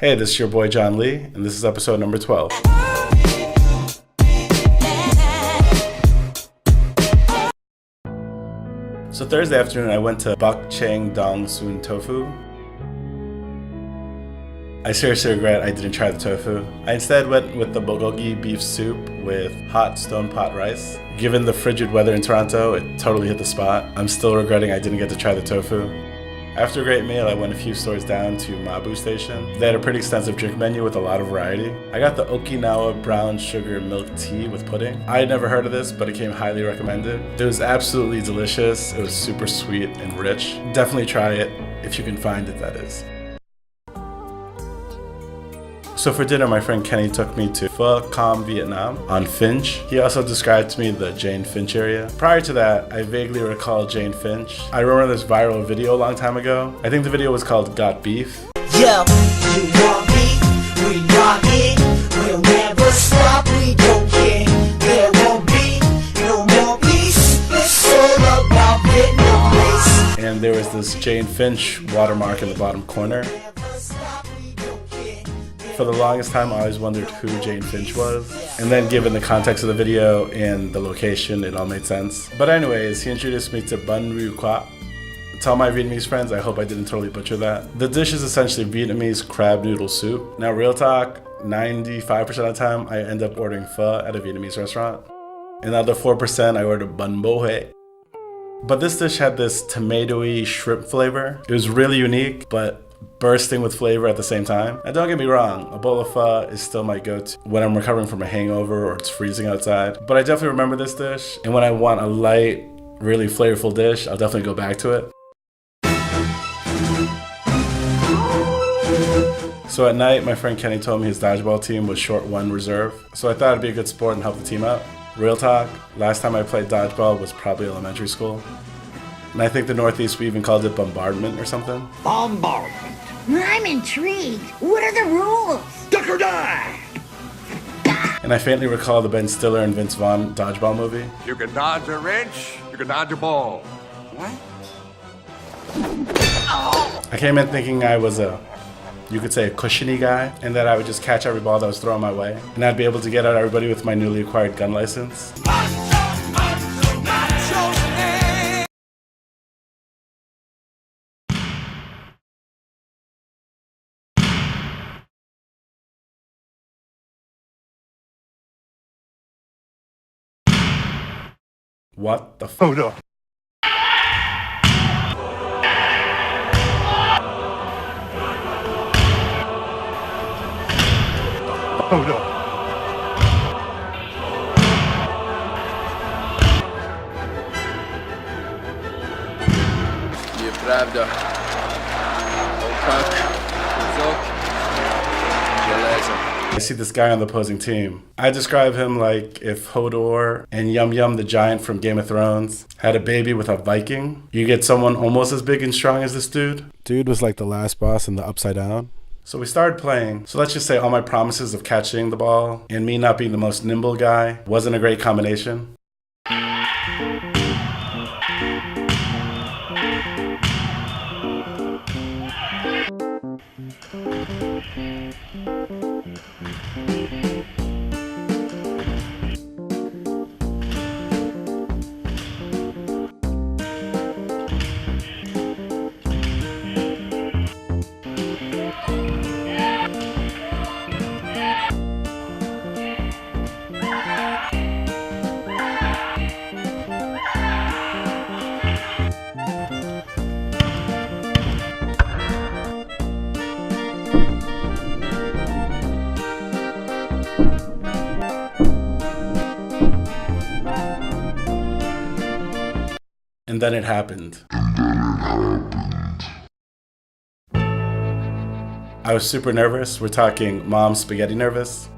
Hey, this is your boy John Lee, and this is episode number 12. So Thursday afternoon, I went to Buk Chang Tofu. I seriously regret I didn't try the tofu. I instead went with the bulgogi beef soup with hot stone pot rice. Given the frigid weather in Toronto, it totally hit the spot. I'm still regretting I didn't get to try the tofu. After a great meal, I went a few stores down to Mabu station. They had a pretty extensive drink menu with a lot of variety. I got the Okinawa brown sugar milk tea with pudding. I had never heard of this, but it came highly recommended. It was absolutely delicious. It was super sweet and rich. Definitely try it, if you can find it, that is. So for dinner, my friend Kenny took me to Buk Chang, Vietnam on Finch. He also described to me the Jane Finch area. Prior to that, I vaguely recall Jane Finch. I remember this viral video a long time ago. I think the video was called Got Beef. Yo, you want beef? We rock it. We'll never stop. We don't care. There won't be no more peace. It's all about Vietnamese. And there was this Jane Finch watermark in the bottom corner. For the longest time, I always wondered who Jane Finch was. And then given the context of the video and the location, it all made sense. But anyways, he introduced me to bun ryu quat. Tell my Vietnamese friends, I hope I didn't totally butcher that. The dish is essentially Vietnamese crab noodle soup. Now, real talk, 95% of the time, I end up ordering pho at a Vietnamese restaurant. And the other 4%, I order bun bo hue. But this dish had this tomatoey shrimp flavor. It was really unique, but bursting with flavor at the same time. And don't get me wrong, a bowl of pho is still my go-to when I'm recovering from a hangover or it's freezing outside. But I definitely remember this dish, and when I want a light, really flavorful dish, I'll definitely go back to it. So at night, my friend Kenny told me his dodgeball team was short one reserve. So I thought it'd be a good sport and help the team out. Real talk, last time I played dodgeball was probably elementary school. And I think the Northeast, we even called it bombardment or something. Bombardment. I'm intrigued. What are the rules? Duck or die! And I faintly recall the Ben Stiller and Vince Vaughn dodgeball movie. You can dodge a wrench, you can dodge a ball. What? I came in thinking I was you could say a cushiony guy, and that I would just catch every ball that was thrown my way. And I'd be able to get at everybody with my newly acquired gun license. What the Oh no. Oh no. Nieprawda. Tak, kuzok, żelazo. I see this guy on the opposing team. I describe him like if Hodor and Yum Yum the Giant from Game of Thrones had a baby with a Viking. You get someone almost as big and strong as this dude. Dude was like the last boss in the Upside Down. So we started playing. So let's just say all my promises of catching the ball and me not being the most nimble guy wasn't a great combination. And then it happened. I was super nervous. We're talking mom spaghetti nervous.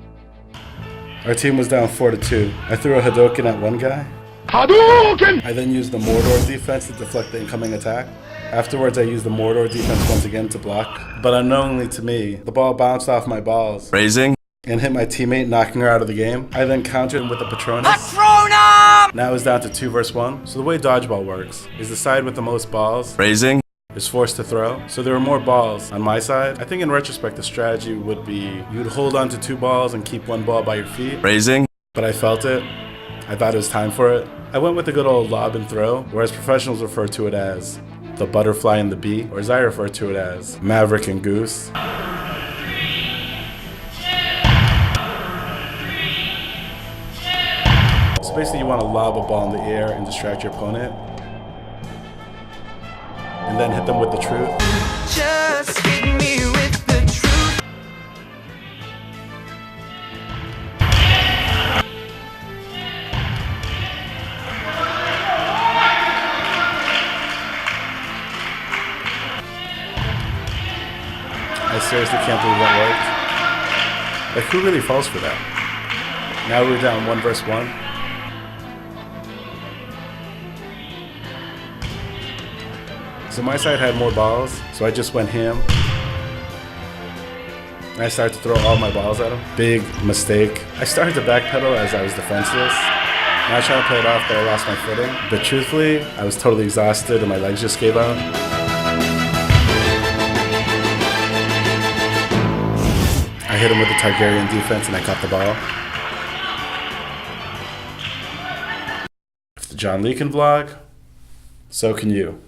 Our team was down 4-2. I threw a Hadouken at one guy. Hadouken! I then used the Mordor defense to deflect the incoming attack. Afterwards, I used the Mordor defense once again to block. But unknowingly to me, the ball bounced off my balls. Raising. And hit my teammate, knocking her out of the game. I then countered him with a Patronus. Patronum! Now it's down to 2 versus 1. So the way dodgeball works is the side with the most balls Raising. is forced to throw. So there were more balls on my side. I think in retrospect, the strategy would be you'd hold on to 2 balls and keep 1 ball by your feet. Raising. But I felt it. I thought it was time for it. I went with the good old lob and throw, whereas professionals refer to it as the butterfly and the bee, or as I refer to it as Maverick and Goose. So basically you want to lob a ball in the air and distract your opponent, and then hit them with the truth. Just hit me with the truth. I seriously can't believe that worked. Like, who really falls for that? Now we're down 1 versus 1. So my side had more balls, so I just went ham. And I started to throw all my balls at him. Big mistake. I started to backpedal as I was defenseless. And I was trying to play it off, but I lost my footing. But truthfully, I was totally exhausted and my legs just gave out. I hit him with the Targaryen defense and I caught the ball. If the John Lee can vlog, so can you.